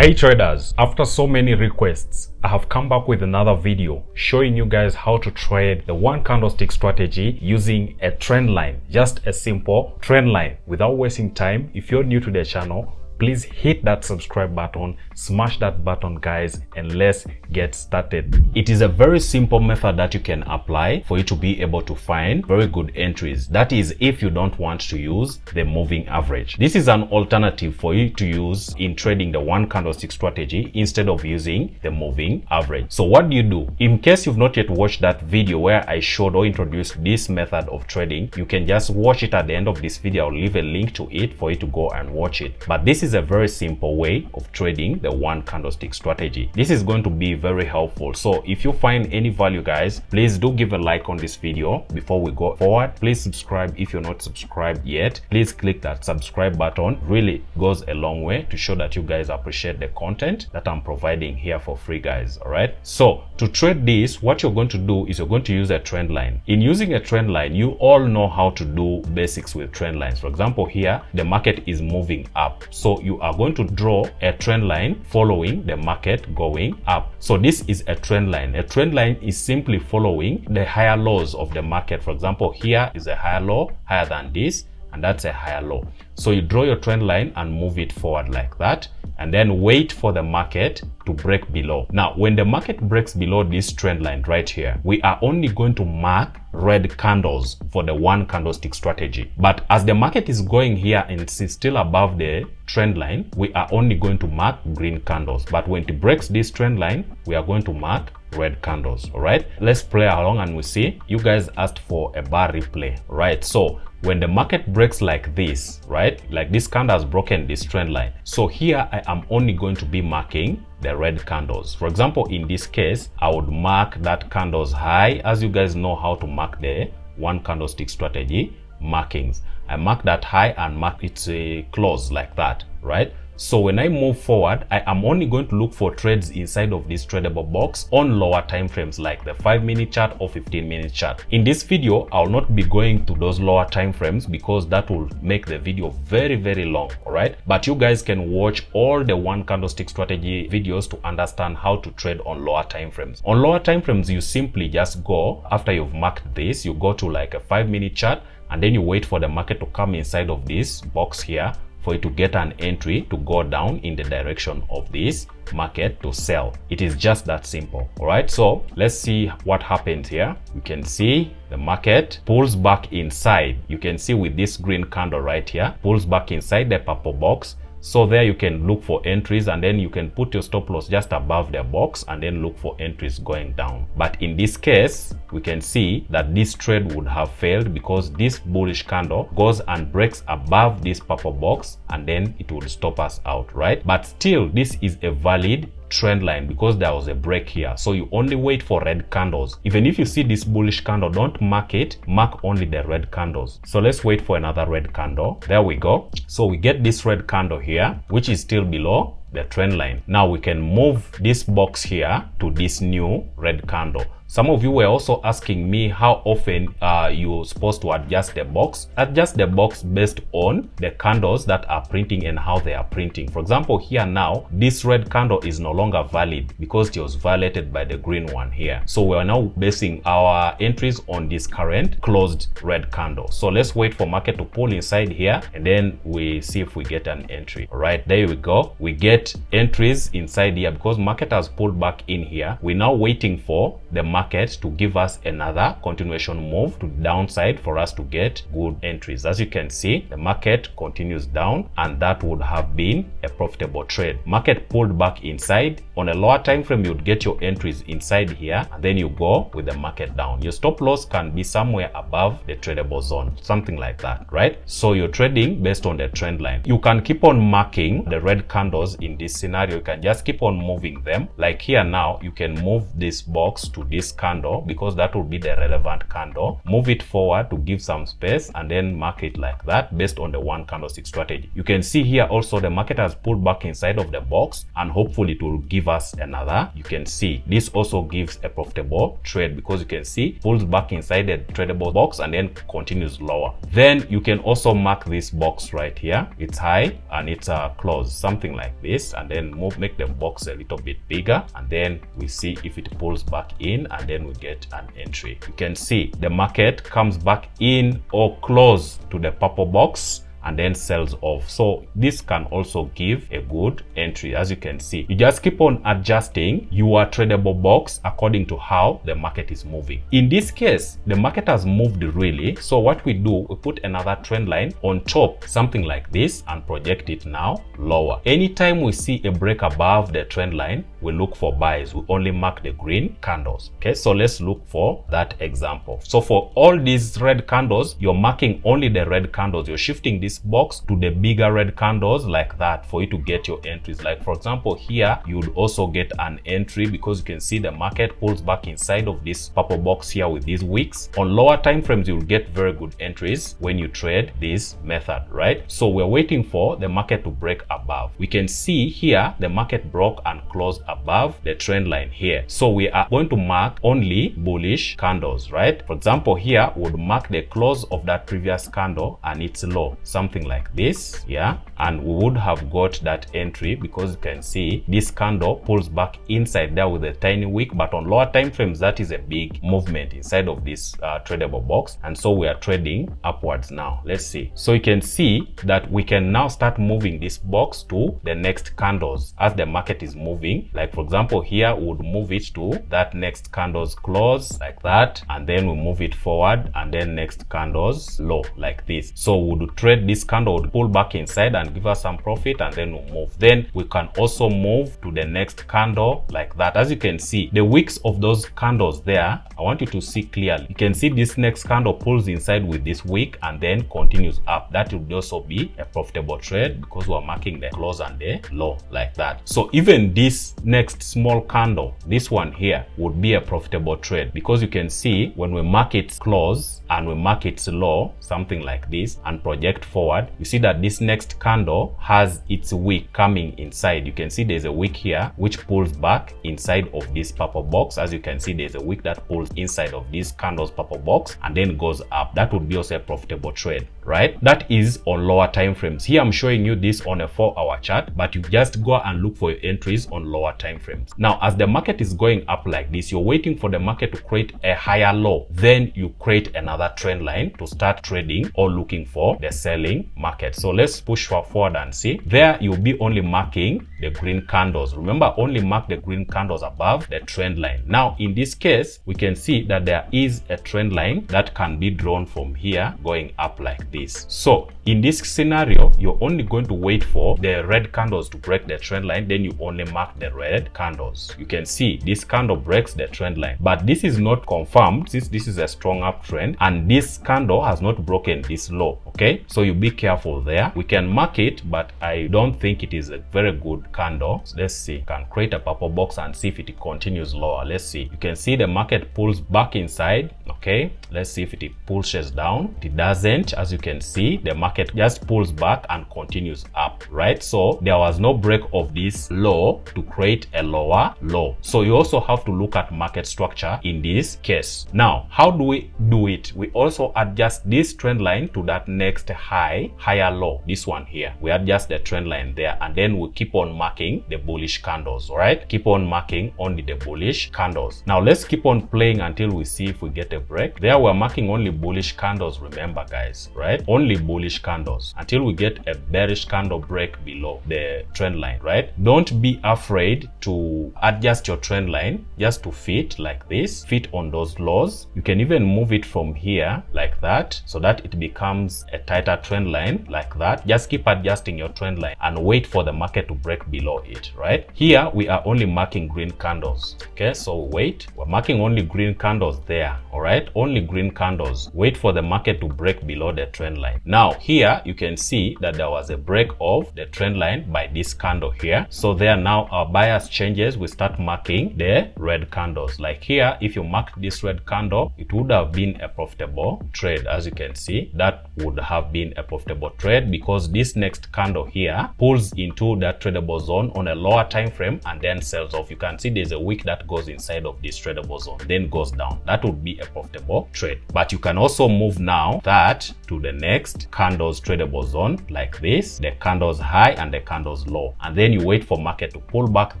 Hey traders, after so many requests, I have come back with another video showing you guys how to trade the one candlestick strategy using a trend line, just a simple trend line. Without wasting time, if you're new to the channel, please hit that subscribe button, smash that button guys, and let's get started. It is a very simple method that you can apply for you to be able to find very good entries. That is if you don't want to use the moving average. This is an alternative for you to use in trading the one candlestick strategy instead of using the moving average. So what do? In case you've not yet watched that video where I showed or introduced this method of trading, you can just watch it at the end of this video. I'll leave a link to it for you to go and watch it. But this is a very simple way of trading the one candlestick strategy. This is going to be very helpful. So if you find any value guys, please do give a like on this video. Before we go forward, please subscribe if you're not subscribed yet. Please click that subscribe button. Really goes a long way to show that you guys appreciate the content that I'm providing here for free guys. All right, so to trade this, what you're going to do is you're going to use a trend line. In using a trend line, you all know how to do basics with trend lines. For example, here the market is moving up, so you are going to draw a trend line following the market going up. So this is a trend line. A trend line is simply following the higher lows of the market. For example, here is a higher low, higher than this, and that's a higher low. So you draw your trend line and move it forward like that, and then wait for the market to break below. Now, when the market breaks below this trend line right here, we are only going to mark red candles for the one candlestick strategy. But as the market is going here and it's still above the trend line, we are only going to mark green candles. But when it breaks this trend line, we are going to mark red candles. All right, let's play along and we see. You guys asked for a bar replay, right? So when the market breaks like this, right, like this candle has broken this trend line, so here I am only going to be marking the red candles. For example, in this case, I would mark that candle's high. As you guys know how to mark the one candlestick strategy markings, I mark that high and mark its close like that, right? So when I move forward, I am only going to look for trades inside of this tradable box on lower time frames like the 5-minute chart or 15-minute chart. In this video, I will not be going to those lower time frames because that will make the video very long. All right, but you guys can watch all the one candlestick strategy videos to understand how to trade on lower time frames. On lower time frames, you simply just go, after you've marked this, you go to like a 5-minute chart, and then you wait for the market to come inside of this box here for you to get an entry to go down in the direction of this market to sell. It is just that simple. All right, so let's see what happens here. You can see the market pulls back inside. You can see with this green candle right here, pulls back inside the purple box. So there you can look for entries, and then you can put your stop loss just above the box and then look for entries going down. But in this case, we can see that this trade would have failed because this bullish candle goes and breaks above this purple box, and then it would stop us out, right? But still, this is a valid trend line because there was a break here. So you only wait for red candles. Even if you see this bullish candle, don't mark it, mark only the red candles. So let's wait for another red candle. There we go. So we get this red candle here, which is still below the trend line. Now we can move this box here to this new red candle. Some of you were also asking me how often you're supposed to adjust the box. Adjust the box based on the candles that are printing and how they are printing. For example, here now, this red candle is no longer valid because it was violated by the green one here. So we are now basing our entries on this current closed red candle. So let's wait for market to pull inside here, and then we see if we get an entry. All right, there we go. We get entries inside here because market has pulled back in here. We're now waiting for the market to give us another continuation move to the downside for us to get good entries. As you can see, the market continues down, and that would have been a profitable trade. Market pulled back inside. On a lower time frame, you would get your entries inside here, and then you go with the market down. Your stop loss can be somewhere above the tradable zone, something like that, right? So you're trading based on the trend line. You can keep on marking the red candles in this scenario. You can just keep on moving them. Like here now, you can move this box to this this candle because that will be the relevant candle, move it forward to give some space, and then mark it like that based on the one candlestick strategy. You can see here also the market has pulled back inside of the box, and hopefully it will give us another. You can see this also gives a profitable trade because you can see pulls back inside the tradable box and then continues lower. Then you can also mark this box right here. It's high and it's close, something like this, and then make the box a little bit bigger, and then we see if it pulls back in, and then we get an entry. You can see the market comes back in or close to the purple box and then sells off. So this can also give a good entry. As you can see, you just keep on adjusting your tradable box according to how the market is moving. In this case, the market has moved really, so what we do, we put another trend line on top, something like this, and project it now lower. Anytime we see a break above the trend line, we look for buys. We only mark the green candles. Okay, so let's look for that example. So for all these red candles, you're marking only the red candles. You're shifting this box to the bigger red candles like that for you to get your entries. Like for example here, you would also get an entry because you can see the market pulls back inside of this purple box here with these wicks. On lower time frames, you'll get very good entries when you trade this method, right? So we're waiting for the market to break above. We can see here the market broke and closed above the trend line here, so we are going to mark only bullish candles, right? For example here, we would mark the close of that previous candle and its low, something like this, yeah, and we would have got that entry because you can see this candle pulls back inside there with a tiny wick, but on lower time frames that is a big movement inside of this tradable box, and so we are trading upwards now. Let's see. So you can see that we can now start moving this box to the next candles as the market is moving. Like for example here, we would move it to that next candle's close like that, and then we move it forward, and then next candle's low like this. So we would trade this candle, would pull back inside and give us some profit, and then we'll move. Then we can also move to the next candle like that. As you can see, the wicks of those candles there, I want you to see clearly. You can see this next candle pulls inside with this wick and then continues up. That would also be a profitable trade because we're marking the close and the low like that. So even this next small candle, this one here, would be a profitable trade because you can see when we mark its close and we mark its low, something like this, and project forward, you see that this next candle has its wick coming inside. You can see there's a wick here which pulls back inside of this purple box. As you can see, there's a wick that pulls inside of this candle's purple box and then goes up. That would be also a profitable trade, right? That is on lower time frames. Here I'm showing you this on a 4-hour chart, but you just go and look for your entries on lower time frames. Now as the market is going up like this, you're waiting for the market to create a higher low, then you create another trend line to start trading or looking for the selling market. So let's push forward and see. There you'll be only marking the green candles. Remember, only mark the green candles above the trend line. Now in this case, we can see that there is a trend line that can be drawn from here going up like this. So in this scenario, you're only going to wait for the red candles to break the trend line, then you only mark the red candles. You can see this candle breaks the trend line, but this is not confirmed since this is a strong uptrend and this candle has not broken this low. Okay, so you be careful there. We can mark it, but I don't think it is a very good candle. So let's see. Can create a purple box and see if it continues lower. Let's see. You can see the market pulls back inside. Okay, let's see if it pushes down. It doesn't. As you can see, the market just pulls back and continues up, right? So there was no break of this low to create a lower low. So you also have to look at market structure in this case. Now, how do we do it? We also adjust this trend line to that next higher low, this one here. We adjust the trend line there, and then we keep on marking the bullish candles. All right, keep on marking only the bullish candles. Now let's keep on playing until we see if we get a break. There we're marking only bullish candles, remember guys, right? Only bullish candles until we get a bearish candle break below the trend line, right? Don't be afraid to adjust your trend line just to fit like this, fit on those lows. You can even move it from here like that so that it becomes a tighter trend line like that. Just keep adjusting your trend line and wait for the market to break below it, right? Here we are only marking green candles. Okay, so wait, we're marking only green candles there. All right, only green candles. Wait for the market to break below the trend line. Now here you can see that there was a break of the trend line by this candle here. So there now our bias changes, we start marking the red candles. Like here, if you mark this red candle, it would have been a profitable trade. As you can see, that would have been a profitable trade because this next candle here pulls into that tradable zone on a lower time frame and then sells off. You can see there's a wick that goes inside of this tradable zone, then goes down. That would be a profitable trade. But you can also move now that to the next candles tradable zone like this, the candles high and the candles low, and then you wait for market to pull back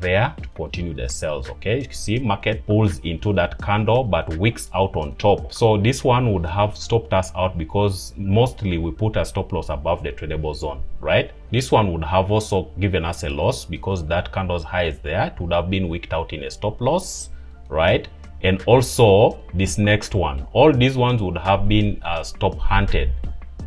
there to continue the sales. Okay, you see market pulls into that candle but wicks out on top. So this one would have stopped us out because mostly we put a stop loss above the tradable zone, right? This one would have also given us a loss because that candle's high is there. It would have been wicked out in a stop loss, right? And also this next one, all these ones would have been stop hunted.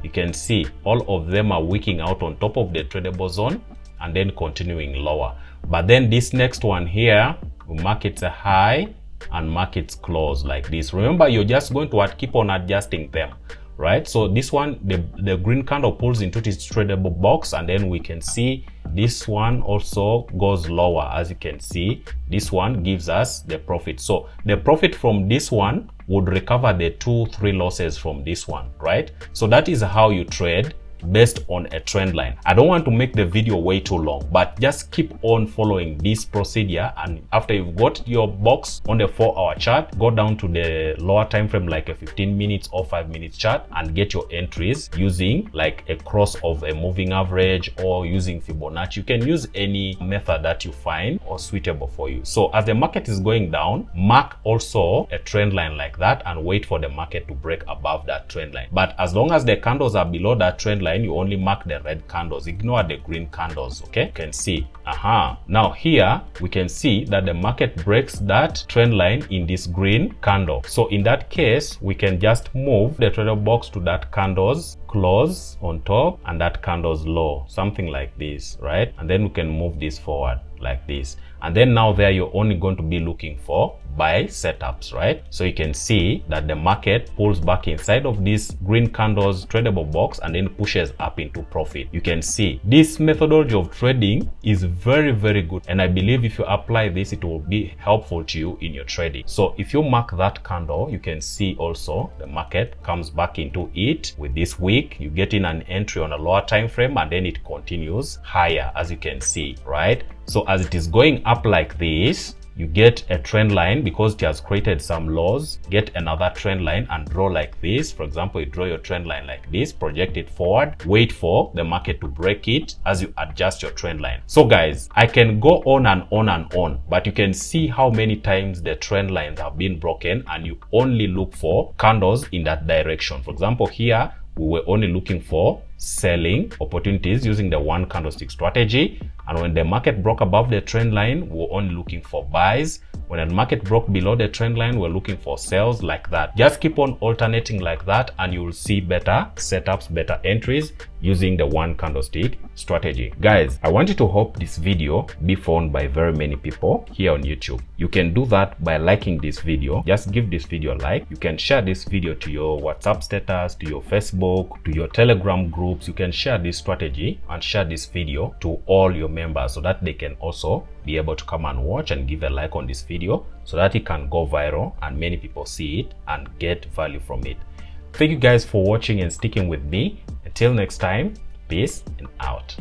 You can see all of them are wicking out on top of the tradable zone and then continuing lower. But then this next one here, we mark it a high and mark its close like this. Remember, you're just going to keep on adjusting them, right? So this one, the green candle pulls into this tradable box, and then we can see this one also goes lower. As you can see, this one gives us the profit. So the profit from this one would recover the 2-3 losses from this one, right? So that is how you trade based on a trend line. I don't want to make the video way too long, but just keep on following this procedure, and after you've got your box on the 4-hour chart, go down to the lower time frame like a 15 minutes or 5 minutes chart and get your entries using like a cross of a moving average or using Fibonacci. You can use any method that you find or suitable for you. So as the market is going down, mark also a trend line like that and wait for the market to break above that trend line. But as long as the candles are below that trend line, you only mark the red candles, ignore the green candles. Okay, you can see now here we can see that the market breaks that trend line in this green candle. So in that case, we can just move the trader box to that candles close on top and that candles low, something like this, right? And then we can move this forward like this, and then now there you're only going to be looking for buy setups, right? So you can see that the market pulls back inside of this green candles tradable box and then pushes up into profit. You can see this methodology of trading is very, very good, and I believe if you apply this, it will be helpful to you in your trading. So if you mark that candle, you can see also the market comes back into it with this wick. You get in an entry on a lower time frame and then it continues higher, as you can see, right? So as it is going up like this, you get a trend line because it has created some lows. Get another trend line and draw like this. For example, you draw your trend line like this, project it forward, wait for the market to break it as you adjust your trend line. So guys, I can go on and on and on, but you can see how many times the trend lines have been broken and you only look for candles in that direction. For example, here we were only looking for selling opportunities using the 1 candlestick strategy, and when the market broke above the trend line, we were only looking for buys. When the market broke below the trend line, we're looking for sales, like that. Just keep on alternating like that and you will see better setups, better entries using the 1 candlestick strategy. Guys, I want you to hope this video be found by very many people here on YouTube. You can do that by liking this video. Just give this video a like. You can share this video to your WhatsApp status, to your Facebook, to your Telegram groups. You can share this strategy and share this video to all your members so that they can also be able to come and watch and give a like on this video so that it can go viral and many people see it and get value from it. Thank you guys for watching and sticking with me. Until next time, peace and out.